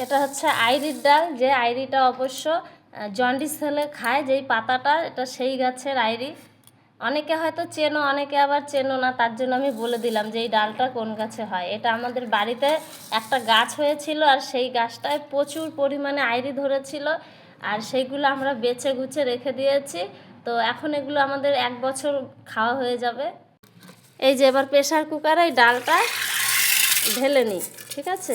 এটা হচ্ছে আইরির ডাল, যে আইরিটা অবশ্য জন্ডিস হলে খায়, যেই পাতাটা, এটা সেই গাছের আইরি। অনেকে হয়তো চেনো, অনেকে আবার চেনো না, তার জন্য আমি বলে দিলাম যে এই ডালটা কোন গাছে হয়। এটা আমাদের বাড়িতে একটা গাছ হয়েছিল, আর সেই গাছটায় প্রচুর পরিমাণে আইরি ধরেছিল, আর সেইগুলো আমরা বেছে গুছে রেখে দিয়েছি। তো এখন এগুলো আমাদের 1 বছর খাওয়া হয়ে যাবে। এই যে এবার প্রেশার কুকারে এই ডালটা ঢেলে নিই, ঠিক আছে?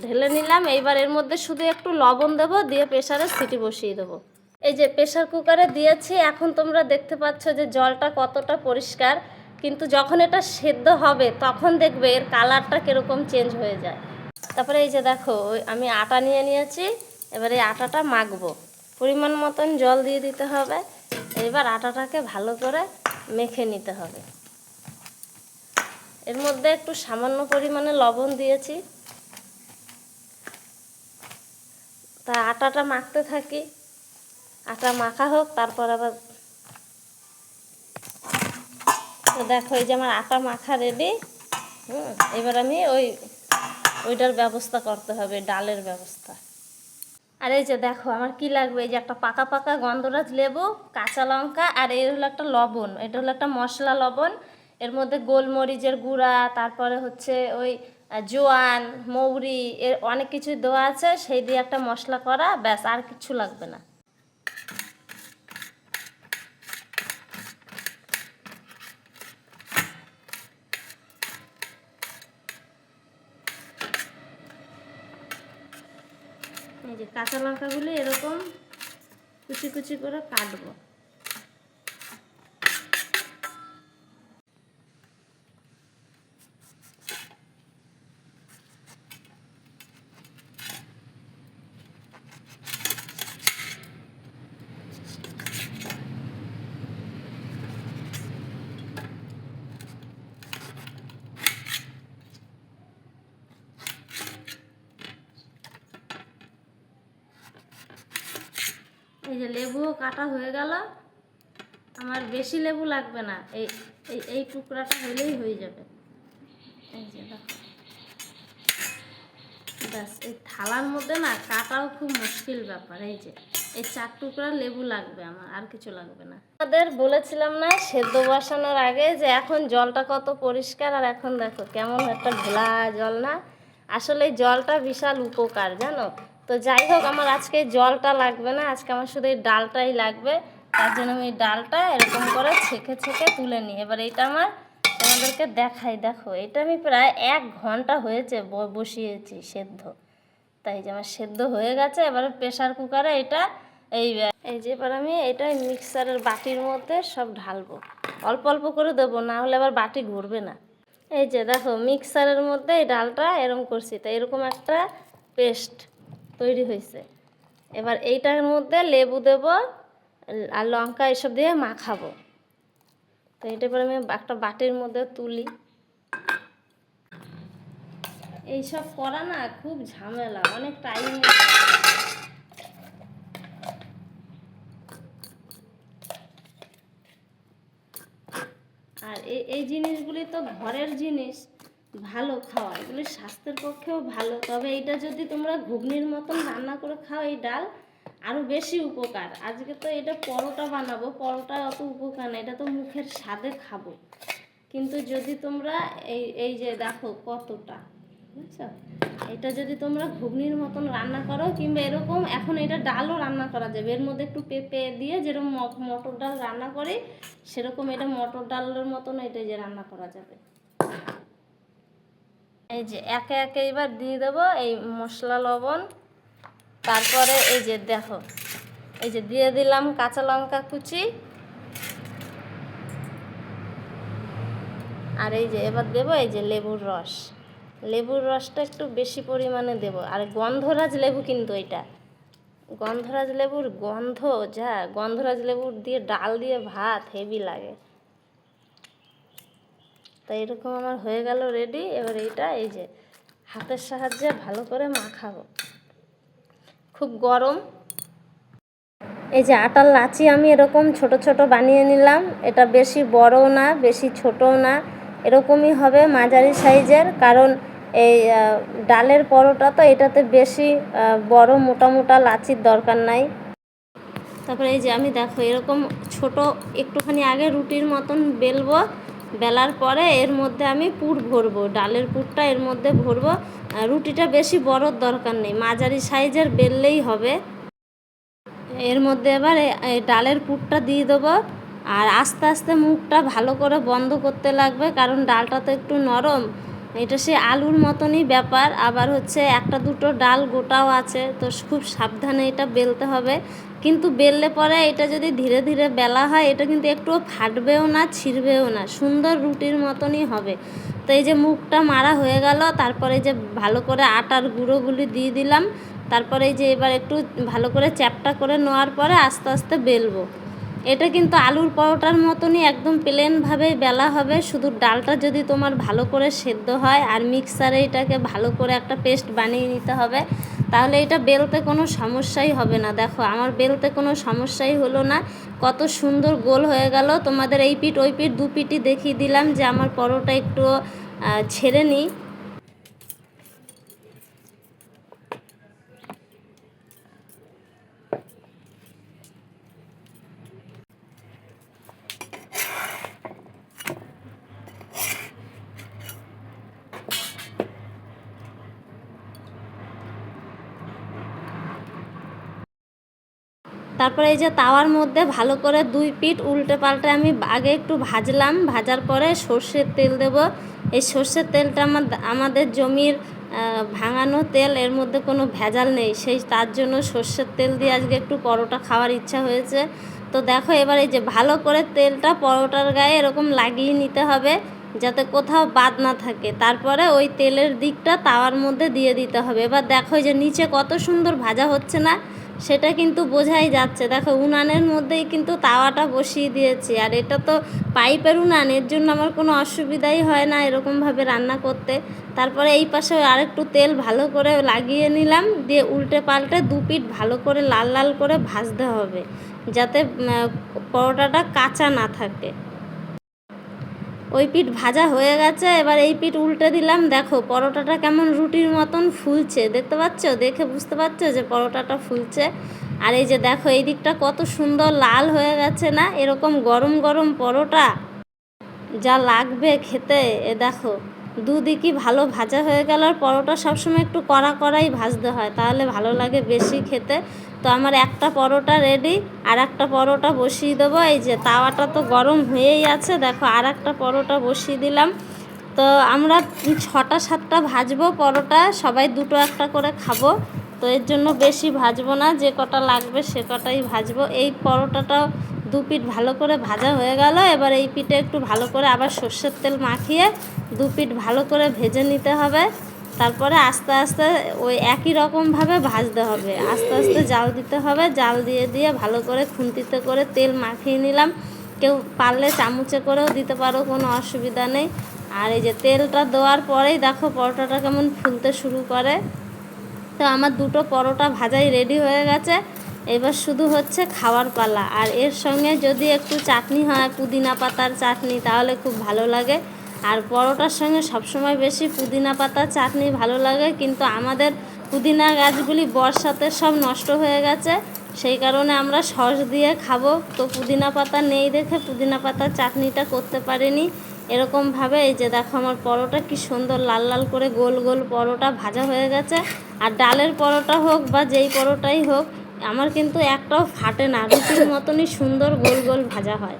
ঢেলে নিলাম। এইবার এর মধ্যে শুধু একটু লবণ দেবো, দিয়ে প্রেশারে সিটি বসিয়ে দেবো। এই যে প্রেশার কুকারে দিয়েছি, এখন তোমরা দেখতে পাচ্ছ যে জলটা কতটা পরিষ্কার, কিন্তু যখন এটা সেদ্ধ হবে তখন দেখবে এর কালারটা কীরকম চেঞ্জ হয়ে যায়। তারপরে এই যে দেখো, আমি আটা নিয়ে নিয়েছি, এবার এই আটাটা মাখবো। পরিমাণ মতন জল দিয়ে দিতে হবে। এবার আটাটাকে ভালো করে মেখে নিতে হবে। এর মধ্যে একটু সামান্য পরিমাণে লবণ দিয়েছি। তা আটাটা মাখতে থাকি, আটা মাখা হোক, তারপর আবার। তো দেখো এই যে আমার আটা মাখা রেডি। এবার আমি ওইটার ব্যবস্থা করতে হবে, ডালের ব্যবস্থা। আর এই যে দেখো আমার কি লাগবে, এই যে একটা পাকা পাকা গন্ধরাজ লেবু, কাঁচা লঙ্কা, আর এই হলো একটা লবণ, এটা হলো একটা মশলা লবণ। এর মধ্যে গোলমরিচের গুঁড়া, তারপরে হচ্ছে ওই জোয়ান, মৌরি, এর অনেক কিছু দেওয়া আছে, সেই দিয়ে একটা মশলা করা, ব্যাস, আর কিছু লাগবে না। এই যে কাঁচা লঙ্কাগুলি এরকম কুচি কুচি করে কাটবো। এই যে লেবুও কাটা হয়ে গেল। আমার বেশি লেবু লাগবে না, এই টুকরাটা হলেই হয়ে যাবে। এই যে দেখো, ব্যাস। এই থালার মধ্যে না কাটাও খুব মুশকিল ব্যাপার। এই যে এই 4 টুকরা লেবু লাগবে আমার, আর কিছু লাগবে না। আমাদের বলেছিলাম না সেদ্ধ বসানোর আগে যে এখন জলটা কত পরিষ্কার, আর এখন দেখো কেমন একটা ঘোলা জল না। আসলে এই জলটা বিশাল উপকার, জানো তো। যাই হোক, আমার আজকে জলটা লাগবে না, আজকে আমার শুধু এই ডালটাই লাগবে। তার জন্য আমি এই ডালটা এরকম করে ছেঁকে ছেঁকে তুলে নিই। এবার এটা আমার তোমাদেরকে দেখাই। দেখো, এটা আমি প্রায় 1 ঘন্টা হয়েছে বসিয়েছি সেদ্ধ। তাই যে আমার সেদ্ধ হয়ে গেছে। এবারে প্রেশার কুকারে এটা এই যে এবার আমি এটা মিক্সারের বাটির মধ্যে সব ঢালবো। অল্প অল্প করে দেবো, না হলে আবার বাটি ঘুরবে না। এই যে দেখো, মিক্সারের মধ্যে এই ডালটা এরকম করছি, তাই এরকম একটা পেস্ট তৈরি হয়েছে। এবার এইটার মধ্যে লেবু দেব আর লঙ্কা এসব দিয়ে মাখাবো। তো এটা পরে আমি একটা বাটির মধ্যে তুলি। এইসব করা না খুব ঝামেলা, অনেক টাইম। আর এই জিনিসগুলি তো ঘরের জিনিস, ভালো খাওয়া, এগুলি স্বাস্থ্যের পক্ষেও ভালো। তবে এইটা যদি তোমরা ঘুগনির মতন রান্না করে খাও, এই ডাল আরও বেশি উপকার। আজকে তো এটা পরোটা বানাবো, পরোটা অত উপকার না, এটা তো মুখের স্বাদে খাবো। কিন্তু যদি তোমরা এই যে দেখো কতটা, বুঝছো, এটা যদি তোমরা ঘুগনির মতন রান্না করো, কিংবা এরকম এখন এটা ডালও রান্না করা যাবে, এর মধ্যে একটু পেঁপে দিয়ে যেরকম মটর ডাল রান্না করি, সেরকম এটা মটর ডালের মতন এটা যে রান্না করা যাবে। এই যে একে একে এবার দিয়ে দেবো এই মশলা লবণ। তারপরে এই যে দেখো, এই যে দিয়ে দিলাম কাঁচা লঙ্কা কুচি। আর এই যে এবার দেবো এই যে লেবুর রস। লেবুর রসটা একটু বেশি পরিমাণে দেব। আর গন্ধরাজ লেবু, কিন্তু এটা গন্ধরাজ লেবুর গন্ধ যা, গন্ধরাজ লেবুর দিয়ে ডাল দিয়ে ভাত হেভি লাগে। তাই এরকম আমার হয়ে গেল রেডি। এবার এইটা এই যে হাতের সাহায্যে ভালো করে মাখাবো। খুব গরম। এই যে আটার লাচি আমি এরকম ছোট ছোট বানিয়ে নিলাম। এটা বেশি বড়ও না, বেশি ছোটও না, এরকমই হবে, মাঝারি সাইজের। কারণ এই ডালের পরোটা তো এটাতে বেশি বড় মোটা মোটা লাচির দরকার নাই। তারপরে এই যে আমি দেখো এরকম ছোট একটুখানি আগে রুটির মতন বেলবো, বেলার পরে এর মধ্যে আমি পুর ভরবো, ডালের পুরটা এর মধ্যে ভরবো। রুটিটা বেশি বড়র দরকার নেই, মাঝারি সাইজের বেললেই হবে। এর মধ্যে এবার এই ডালের পুরটা দিয়ে দেবো, আর আস্তে আস্তে মুখটা ভালো করে বন্ধ করতে লাগবে, কারণ ডালটা তো একটু নরম, এটা সে আলুর মতনই ব্যাপার। আবার হচ্ছে একটা দুটো ডাল গোটাও আছে, তো খুব সাবধানে এটা বেলতে হবে। কিন্তু বেললে পরে এটা যদি ধীরে ধীরে বেলা হয়, এটা কিন্তু একটুও ফাটবেও না, ছিঁড়বেও না, সুন্দর রুটির মতনই হবে। তো এই যে মুখটা মারা হয়ে গেল, তারপরে যে ভালো করে আটার গুঁড়োগুলি দিয়ে দিলাম, তারপরে এই যে এবার একটু ভালো করে চ্যাপটা করে নেওয়ার পরে আস্তে আস্তে বেলবো। এটা কিন্তু আলুর পরোটার মতনই একদম প্লেনভাবেই বেলা হবে, শুধু ডালটা যদি তোমার ভালো করে সেদ্ধ হয় আর মিক্সারে এটাকে ভালো করে একটা পেস্ট বানিয়ে নিতে হবে, তাহলে এটা বেলতে কোনো সমস্যাই হবে না। দেখো আমার বেলতে কোনো সমস্যাই হলো না, কত সুন্দর গোল হয়ে গেল। তোমাদের এই পিঠ ওই পিঠ দু পিঠই দেখিয়ে দিলাম যে আমার পরোটা একটু ছেড়ে নিই। তারপরে এই যে তাওয়ার মধ্যে ভালো করে দুই পিঠ উল্টে পাল্টে আমি আগে একটু ভাজলাম, ভাজার পরে সর্ষের তেল দেব। এই সর্ষের তেলটা আমাদের জমির ভাঙানো তেল, এর মধ্যে কোনো ভেজাল নেই, তার জন্য সর্ষের তেল দিয়ে আজকে একটু পরোটা খাওয়ার ইচ্ছা হয়েছে। তো দেখো এবার এই যে ভালো করে তেলটা পরোটার গায়ে এরকম লাগিয়ে নিতে হবে, যাতে কোথাও বাদ না থাকে। তারপরে ওই তেলের দিকটা তাওয়ার মধ্যে দিয়ে দিতে হবে। এবার দেখো যে নিচে কত সুন্দর ভাজা হচ্ছে না, সেটা কিন্তু বোঝাই যাচ্ছে। দেখো উনানের মধ্যেই কিন্তু তাওয়াটা বসিয়ে দিয়েছি, আর এটা তো পাইপের উনান, এর জন্য আমার কোনো অসুবিধাই হয় না এরকমভাবে রান্না করতে। তারপরে এই পাশে আরেকটু তেল ভালো করে লাগিয়ে নিলাম, দিয়ে উল্টে পাল্টে দু পিঠ ভালো করে লাল লাল করে ভাজতে হবে, যাতে পরোটাটা কাঁচা না থাকে। ওই পিঠ ভাজা হয়ে গেছে, এবার এই পিঠ উল্টে দিলাম। দেখো পরোটাটা কেমন রুটির মতন ফুলছে, দেখতে পাচ্ছ, দেখে বুঝতে পারছো যে পরোটাটা ফুলছে। আর এই যে দেখো এই দিকটা কত সুন্দর লাল হয়ে গেছে না, এরকম গরম গরম পরোটা যা লাগবে খেতে। এ দেখো দুদিকই ভালো ভাজা হয়ে গেল। আর পরোটা সবসময় একটু কড়া কড়াই ভাজতে হয়, তাহলে ভালো লাগে বেশি খেতে। তো আমার একটা পরোটা রেডি, আর একটা পরোটা বসিয়ে দেবো। এই যে তাওয়াটা তো গরম হয়েই আছে, দেখো আর একটা পরোটা বসিয়ে দিলাম। তো আমরা 6-7টা ভাজবো পরোটা, সবাই দুটো একটা করে খাবো, তো এর জন্য বেশি ভাজবো না, যে কটা লাগবে সে কটাই ভাজবো। এই পরোটাটাও দু পিঠ ভালো করে ভাজা হয়ে গেল। এবার এই পিঠে একটু ভালো করে আবার সর্ষের তেল মাখিয়ে দু পিঠ ভালো করে ভেজে নিতে হবে। তারপরে আস্তে আস্তে ওই একই রকমভাবে ভাজতে হবে, আস্তে আস্তে জাল দিতে হবে। জাল দিয়ে দিয়ে ভালো করে খুন্তিতে করে তেল মাখিয়ে নিলাম, কেউ পারলে চামচে করেও দিতে পারো, কোনো অসুবিধা নেই। আর এই যে তেলটা দেওয়ার পরেই দেখো পরোটাটা কেমন ফুলতে শুরু করে। তো আমার দুটো পরোটা ভাজাই রেডি হয়ে গেছে, এবার শুধু হচ্ছে খাওয়ার পালা। আর এর সঙ্গে যদি একটু চাটনি হয়, পুদিনা পাতার চাটনি, তাহলে খুব ভালো লাগে। আর পরোটার সঙ্গে সবসময় বেশি পুদিনা পাতার চাটনি ভালো লাগে, কিন্তু আমাদের পুদিনা গাছগুলি বর্ষাতে সব নষ্ট হয়ে গেছে, সেই কারণে আমরা সস দিয়ে খাবো। তো পুদিনা পাতা নেই দেখে পুদিনা পাতার চাটনিটা করতে পারিনি। এরকমভাবে এই যে দেখো আমার পরোটা কি সুন্দর লাল লাল করে গোল গোল পরোটা ভাজা হয়ে গেছে। আর ডালের পরোটা হোক বা যেই পরোটাই হোক, আমার কিন্তু একটাও ফাটে না, রুটির মতনই সুন্দর গোল গোল ভাজা হয়।